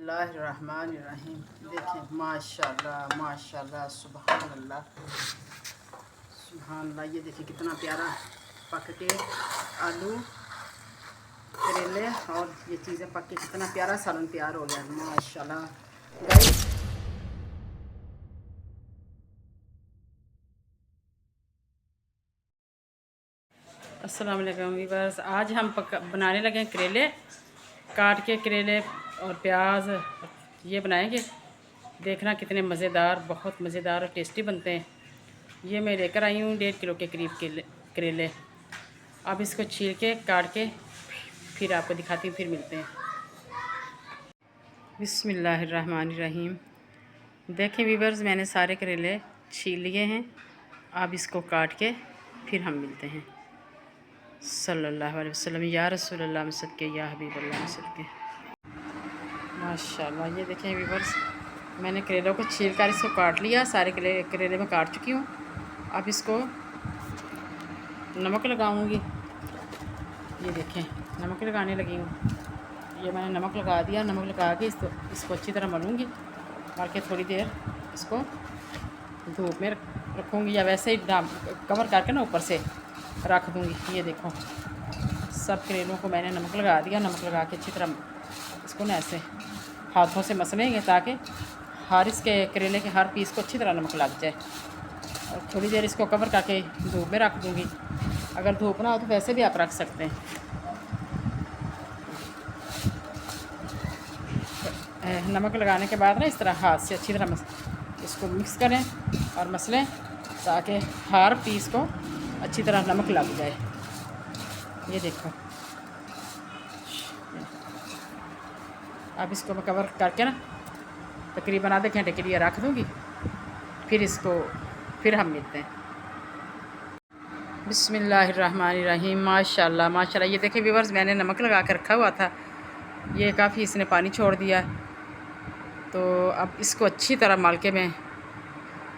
बिस्मिल्लाहिर्रहमानिर्रहीम। देखें माशाल्लाह माशाल्लाह सुभान अल्लाह सुभान अल्लाह। ये देखिए कितना प्यारा पक के आलू करेले और ये चीज़ें पक के कितना प्यारा सालन तैयार हो गया माशाल्लाह गाइस। अस्सलाम वालेकुम व्यूअर्स। आज हम बनाने लगे हैं करेले। काट के करेले और प्याज ये बनाएंगे। देखना कितने मज़ेदार, बहुत मज़ेदार और टेस्टी बनते हैं। ये मैं लेकर आई हूँ 1.5 किलो के करीब करेले। अब इसको छील के काट के फिर आपको दिखाती हूँ, फिर मिलते हैं। बिस्मिल्लाहिर्रहमानिर्रहीम। देखें व्यूअर्स, मैंने सारे करेले छील लिए हैं। अब इसको काट के फिर हम मिलते हैं। सल्लल्लाहु अलैहि वसल्लम या रसूलल्लाह में सदके, या हबीबल्लाह में सदके। माशाल्लाह ये देखें व्यूअर्स, मैंने करेलों को छील कर इसको काट लिया। सारे करेले में काट चुकी हूँ। अब इसको नमक लगाऊंगी। ये देखें नमक लगाने लगी हूँ। ये मैंने नमक लगा दिया। नमक लगा के इसको अच्छी तरह मलूँगी। मल के थोड़ी देर इसको धूप में रखूँगी, या वैसे ही कवर करके ना ऊपर से रख दूँगी। ये देखो सब करेलों को मैंने नमक लगा दिया। नमक लगा के अच्छी तरह इसको ना ऐसे हाथों से मसलेंगे ताकि हर इसके करेले के हर पीस को अच्छी तरह नमक लग जाए। और थोड़ी देर इसको कवर करके धूप में रख दूँगी। अगर धूप ना हो तो वैसे भी आप रख सकते हैं। नमक लगाने के बाद ना इस तरह हाथ से अच्छी तरह इसको मिक्स करें और मसलें ताकि हर पीस को अच्छी तरह नमक लग जाए। ये देखो अब इसको मैं कवर करके ना तकरीबन आधे घंटे के लिए रख दूँगी। फिर हम मिलते हैं। बिस्मिल्लाहिर्रहमानिर्रहीम। माशाल्लाह माशाल्लाह। ये देखें व्यूअर्स, मैंने नमक लगा कर रखा हुआ था। ये काफ़ी इसने पानी छोड़ दिया। तो अब इसको अच्छी तरह मल के मैं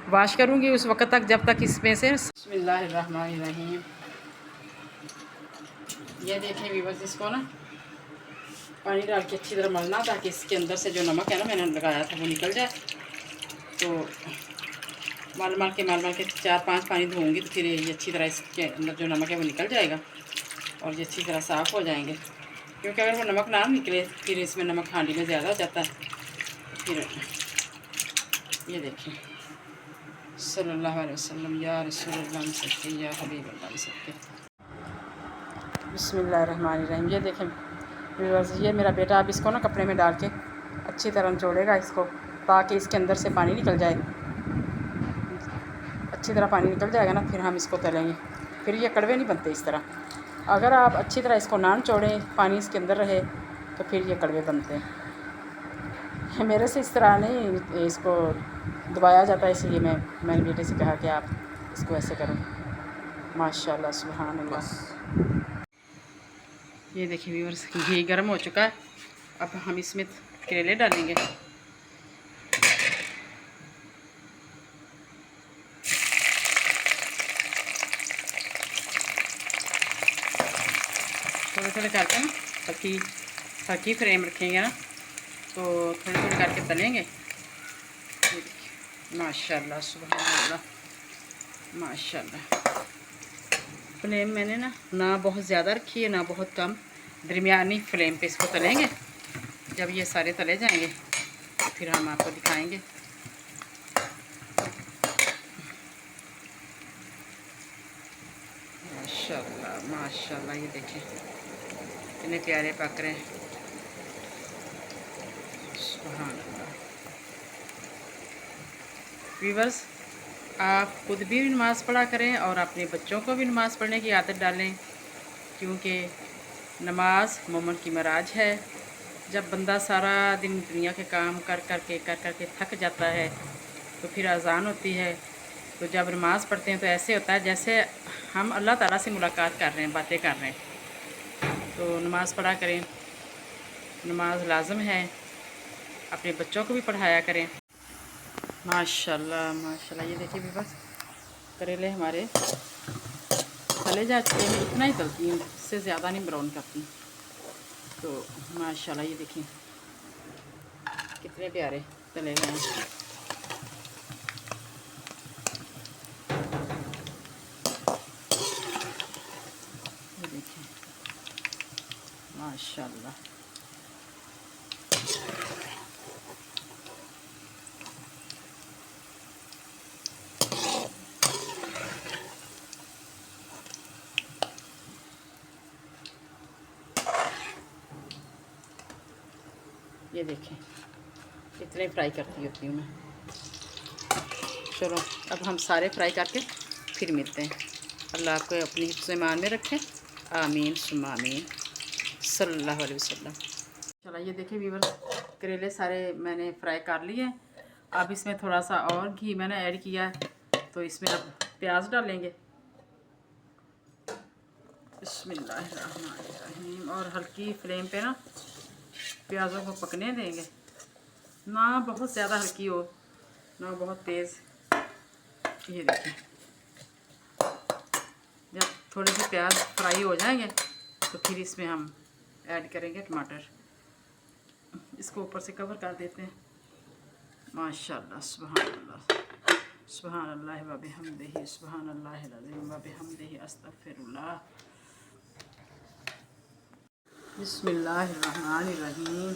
वाश करूँगी उस वक़्त तक जब तक इसमें से बिस्मिल्लाहिर्रहमानिर्रहीम। ये देखें व्यूअर्स, इसको ना पानी डाल के अच्छी तरह मलना ताकि इसके अंदर से जो नमक है ना मैंने लगाया था वो निकल जाए। तो मल के 4-5 पानी धोऊँगी तो फिर ये अच्छी तरह इसके अंदर जो नमक है वो निकल जाएगा और ये अच्छी तरह साफ़ हो जाएंगे। क्योंकि अगर वो नमक ना निकले फिर इसमें नमक हांडी में ज़्यादा हो जाता है। फिर ये देखें सल्लल्लाहु अलैहि वसल्लम या रसूलल्लाह में सदके, या हबीबल्लाह में सदके। बिस्मिल्लाहिर्रहमानिर्रहीम। ये देखें व्यूअर्स, ये मेरा बेटा अब इसको ना कपड़े में डाल के अच्छी तरह निचोड़ेगा इसको ताकि इसके अंदर से पानी निकल जाए। अच्छी तरह पानी निकल जाएगा ना फिर हम इसको तलेंगे। फिर ये कड़वे नहीं बनते इस तरह। अगर आप अच्छी तरह इसको ना निचोड़ें, पानी इसके अंदर रहे तो फिर ये कड़वे बनते हैं। मेरे से इस तरह नहीं इसको दबाया जाता, इसलिए मैंने बेटे से कहा कि आप इसको ऐसे करो। माशाल्लाह सुभान अल्लाह। ये देखिए व्यूअर्स, घी गर्म हो चुका है। अब हम इसमें करेले डालेंगे। थोड़े थोड़े करके ना हल्की फ्लेम रखेंगे ना तो थोड़े थोड़े करके तलेंगे। माशाल्लाह सुभान अल्लाह माशाल्लाह। फ्लेम मैंने ना बहुत ज़्यादा रखी है ना बहुत कम, दरमियानी फ्लेम पे इसको तलेंगे। जब ये सारे तले जाएंगे तो फिर हम आपको दिखाएंगे। माशाल्लाह माशाल्लाह। ये देखें कितने प्यारे पक रहे हैं। सुभान अल्लाह। व्यूअर्स, आप खुद भी नमाज़ पढ़ा करें और अपने बच्चों को भी नमाज़ पढ़ने की आदत डालें, क्योंकि नमाज मोमिन की मराज है। जब बंदा सारा दिन दुनिया के काम कर करके थक जाता है तो फिर अज़ान होती है, तो जब नमाज़ पढ़ते हैं तो ऐसे होता है जैसे हम अल्लाह ताला से मुलाकात कर रहे हैं, बातें कर रहे हैं। तो नमाज़ पढ़ा करें, नमाज लाज़म है। अपने बच्चों को भी पढ़ाया करें। माशाल्लाह माशाल्लाह। ये देखिए भी बस करेले हमारे तले जा चुके हैं। इतना ही तलती हूँ, इससे ज़्यादा नहीं ब्राउन करती। तो माशाल्लाह ये देखिए कितने प्यारे तले हुए हैं। ये देखिए माशाल्लाह। ये देखें इतने फ्राई करती होती हूँ मैं। चलो अब हम सारे फ्राई करके फिर मिलते हैं। अल्लाह आपको अपनी ईमान में रखें। आमीन सुम्मा आमीन सल्लल्लाहु अलैहि वसल्लम। चलो ये देखिए व्यूअर्स, करेले सारे मैंने फ्राई कर लिए। अब इसमें थोड़ा सा और घी मैंने ऐड किया है, तो इसमें अब प्याज डालेंगे। बिस्मिल्लाहिर्रहमानिर्रहीम। और हल्की फ्लेम पे ना प्याज़ों को पकने देंगे, ना बहुत ज़्यादा हल्की हो ना बहुत तेज़। ये देखिए जब थोड़े से प्याज फ्राई हो जाएंगे तो फिर इसमें हम ऐड करेंगे टमाटर। इसको ऊपर से कवर कर देते हैं। माशाल्लाह सुभान अल्लाह सुभान अल्लाह व बिहम्दिही सुभान अल्लाहिल अज़ीम व बिहम्दिही अस्तगफिरुल्लाह। बिस्मिल्लाहिर्रहमानिर्रहीम।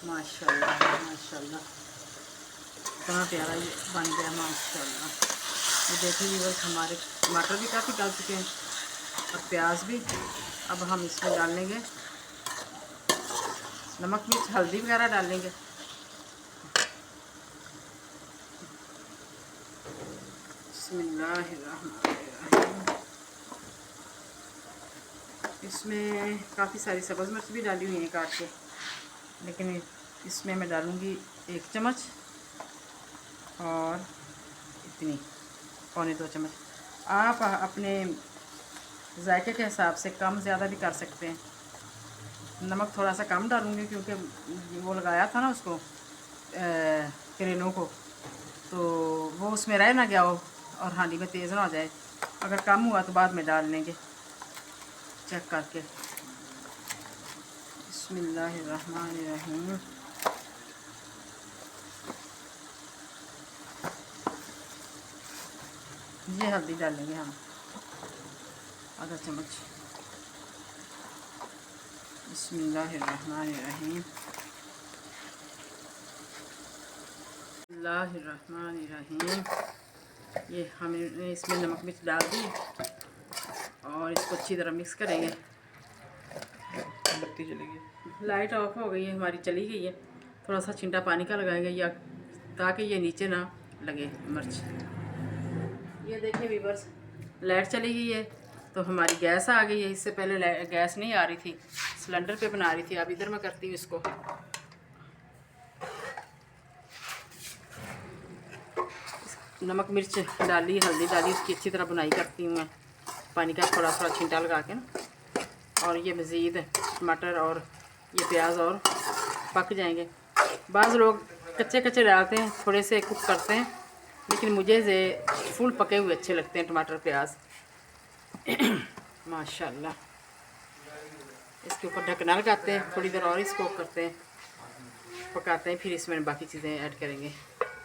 माशाल्लाह माशाल्लाह इतना प्यारा ये बन गया माशाल्लाह। ये देखिए व्यूअर्स, हमारे टमाटर भी काफ़ी डाल चुके हैं और प्याज भी। अब हम इसमें डालेंगे नमक मिर्च हल्दी वगैरह डालेंगे। बिस्मिल्लाहिर्रहमानिर्रहीम। इसमें काफ़ी सारी सब्ज़ मिर्च भी डाली हुई हैं काट के, लेकिन इसमें मैं डालूँगी 1 चम्मच और इतनी 1.25 चम्मच। आप अपने जायके के हिसाब से कम ज़्यादा भी कर सकते हैं। नमक थोड़ा सा कम डालूँगी क्योंकि वो लगाया था ना उसको करेलों को, तो वो उसमें रह ना गया हो और हांडी में तेज़ ना हो जाए। अगर कम हुआ तो बाद में डाल लेंगे चेक करके। बिस्मिल्लाहिर्रहमानिर्रहीम। ये हल्दी डालेंगे हम आधा चम्मच। बिस्मिल्लाहिर्रहमानिर्रहीम बिस्मिल्लाहिर्रहमानिर्रहीम। ये हमने इसमें नमक मिर्च डाल दी और इसको अच्छी तरह मिक्स करेंगे। बत्ती चली गई, लाइट ऑफ हो गई है हमारी, चली गई है। थोड़ा सा छिंटा पानी का लगाएंगे या ताकि ये नीचे ना लगे मिर्च। ये देखिए व्यूअर्स, लाइट चली गई है तो हमारी गैस आ गई है। इससे पहले गैस नहीं आ रही थी, सिलेंडर पे बना रही थी। अब इधर मैं करती हूँ इसको। नमक मिर्च डाली, हल्दी डाली, इसकी अच्छी तरह बुनाई करती हूँ मैं पानी का थोड़ा थोड़ा छींटा लगा के ना। और ये मज़ीद टमाटर और ये प्याज और पक जाएंगे। बाज़ लोग कच्चे कच्चे डालते हैं, थोड़े से कुक करते हैं, लेकिन मुझे से फुल पके हुए अच्छे लगते हैं टमाटर प्याज। माशाल्लाह। इसके ऊपर ढकना लगाते हैं, थोड़ी देर और इसको करते हैं, पकाते हैं, फिर इसमें बाकी चीज़ें ऐड करेंगे।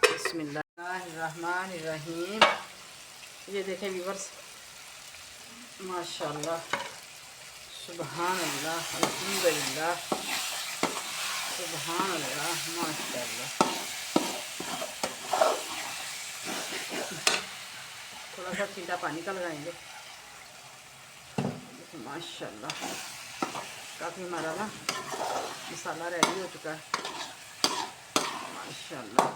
बिस्मिल्लाहिर्रहमानिर्रहीम। ये देखें व्यूअर्स, माशाल्लाह सुभान अल्लाह अल्हम्दुलिल्लाह सुभान अल्लाह माशाल्लाह। थोड़ा सा ठंडा पानी का लगाएंगे। माशाल्लाह काफ़ी हमारा ना मसाला रेडी हो चुका है। माशाल्लाह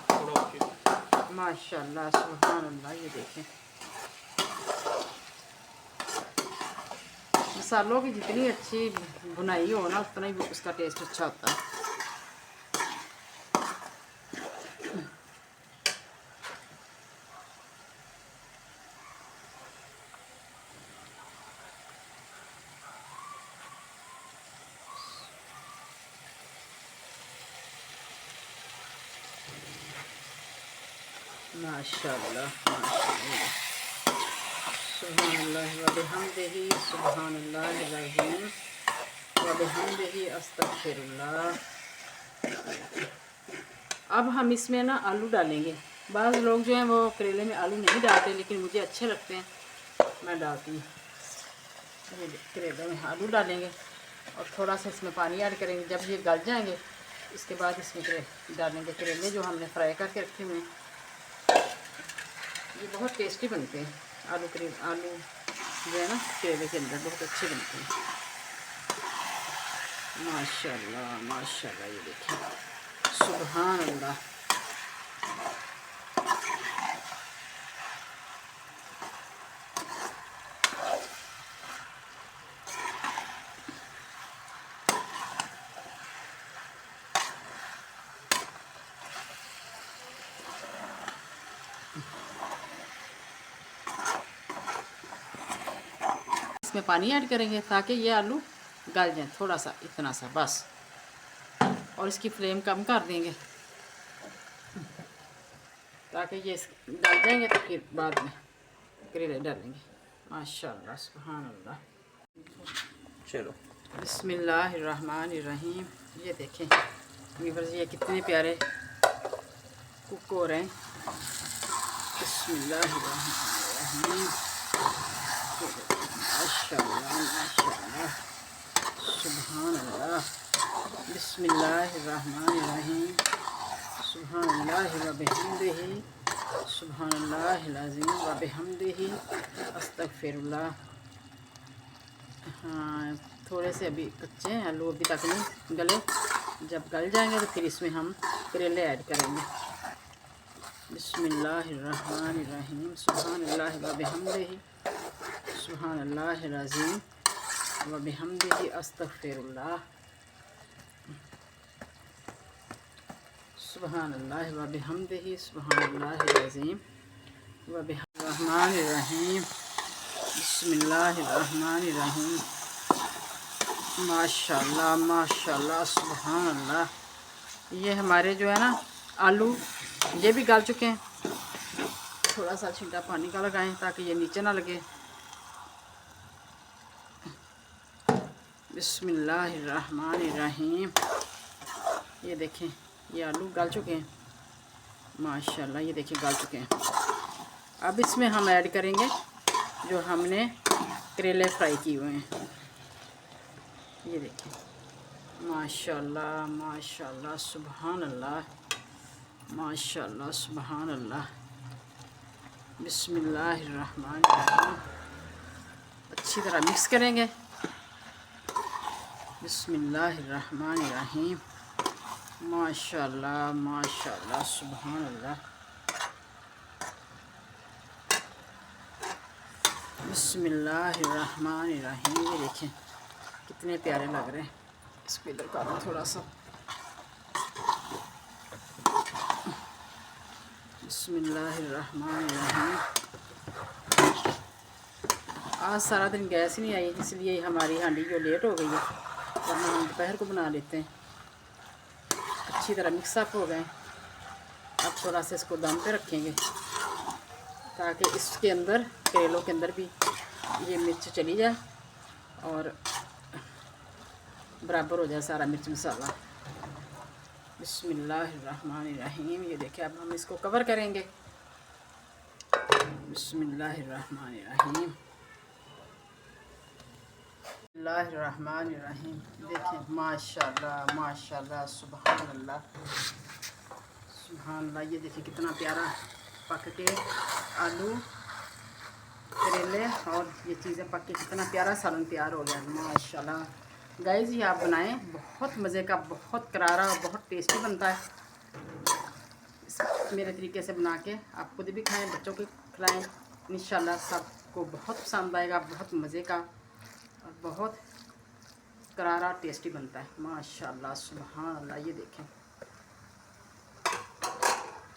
माशाल्लाह सुभान अल्लाह। ये देखें मसालों की जितनी अच्छी बुनाई हो ना उतना ही उसका टेस्ट अच्छा होता है। माशाल्लाह माशाल्लाह सुभानअल्लाह व बिहम्दिही सुभानअल्लाहिल अज़ीम व बिहम्दिही अस्तगफिरुल्लाह। अब हम इसमें ना आलू डालेंगे। बाज़ लोग जो हैं वो करेले में आलू नहीं डालते, लेकिन मुझे अच्छे लगते हैं, मैं डालती हूँ। करेले में आलू डालेंगे और थोड़ा सा इसमें पानी ऐड करेंगे। जब ये गल जाएंगे इसके बाद इसमें डालेंगे करेले जो हमने फ्राई करके रखे हुए हैं। ये बहुत टेस्टी बनते हैं आलू जो है ना करेले के अंदर बहुत अच्छे बनते हैं। माशाल्लाह माशाल्लाह, ये देखिए, सुभान अल्लाह। इसमें पानी ऐड करेंगे ताकि ये आलू गल जाए, थोड़ा सा, इतना सा बस। और इसकी फ्लेम कम कर देंगे ताकि ये गल जाएंगे, तो फिर बाद में करेले डालेंगे। माशाल्लाह सुभान अल्लाह। चलो बिस्मिल्लाहिर्रहमानिर्रहीम। ये देखें व्यूअर्स, ये कितने प्यारे कुक हो रहे हैं। बिस्मिल्लाहिर्रहमानिर्रहीम। माशाल्लाह माशाल्लाह, सुभान अल्लाह। बिस्मिल्लाहिर्रहमानिर्रहीम। सुभानअल्लाहि व बिहम्दिही, सुभानअल्लाहिल अज़ीम व बिहम्दिही, अस्तगफिरुल्लाह। हाँ, थोड़े से अभी कच्चे हैं आलू, अभी तक नहीं गले। जब गल जाएंगे तो फिर इसमें हम करेले ऐड करेंगे। बिस्मिल्लाहिर्रहमानिर्रहीम। सुभानअल्लाहि व बिहम्दिही, सुभानअल्लाहिल अज़ीम व बिहम्दिही, अस्तगफिरुल्लाह। सुभानअल्लाह व बिहम्दिही, सुभानअल्लाहिल अज़ीम व बिहम्दिही। बिस्मिल्लाहिर्रहमानिर्रहीम। माशाल्लाह माशाल्लाह, सुभानअल्लाह। ये हमारे जो है ना आलू, ये भी गल चुके हैं। थोड़ा सा छींटा पानी का लगाएं ताकि ये नीचे ना लगे। बिस्मिल्लाहिर्रहमानिर्रहीम। ये देखें, ये आलू गल चुके हैं माशाल्लाह। ये देखिए गल चुके हैं। अब इसमें हम ऐड करेंगे जो हमने करेले फ्राई किए हुए हैं। ये देखिए, माशाल्लाह माशाल्लाह, सुभान अल्लाह, माशाल्लाह सुभान अल्लाह। बिस्मिल्लाहिर्रहमानिर्रहीम। अच्छी तरह मिक्स करेंगे। बिस्मिल्लाहिर्रहमानिर्रहीम। माशाल्लाह माशाल्लाह, सुभान अल्लाह। बिस्मिल्लाहिर्रहमानिर्रहीम। ये देखें कितने प्यारे लग रहे हैं। इसको इधर करो थोड़ा सा। बिस्मिल्लाहिर्रहमानिर्रहीम। आज सारा दिन गैस ही नहीं आई, इसलिए हमारी हांडी जो लेट हो गई है, वरना हम दोपहर को बना लेते हैं। अच्छी तरह मिक्सअप हो गए। अब थोड़ा सा इसको दम पे रखेंगे ताकि इसके अंदर, करेलों के अंदर भी ये मिर्च चली जाए और बराबर हो जाए सारा मिर्च मसाला। बिस्मिल्लाहिर्रहमानिर्रहीम। ये देखिए, अब हम इसको कवर करेंगे। बिस्मिल्लाहिर्रहमानिर्रहीम। बिस्मिल्लाहिर्रहमानिर्रहीम। देखिए माशाल्लाह माशाल्लाह, सुभान अल्लाह सुभान अल्लाह। ये देखिए कितना प्यारा पक के आलू, करेले और ये चीज़ें पक के कितना प्यारा सालन तैयार हो गया माशाल्लाह। गाइस, ये आप बनाएं, बहुत मज़े का, बहुत करारा और बहुत टेस्टी बनता है। मेरे तरीके से बना के आप खुद भी खाएं, बच्चों को खिलाएं, इंशाल्लाह सबको बहुत पसंद आएगा। बहुत मज़े का और बहुत करारा टेस्टी बनता है माशाल्लाह, सुभान अल्लाह। ये देखें,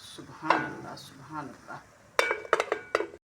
सुभान अल्लाह सुभान अल्लाह।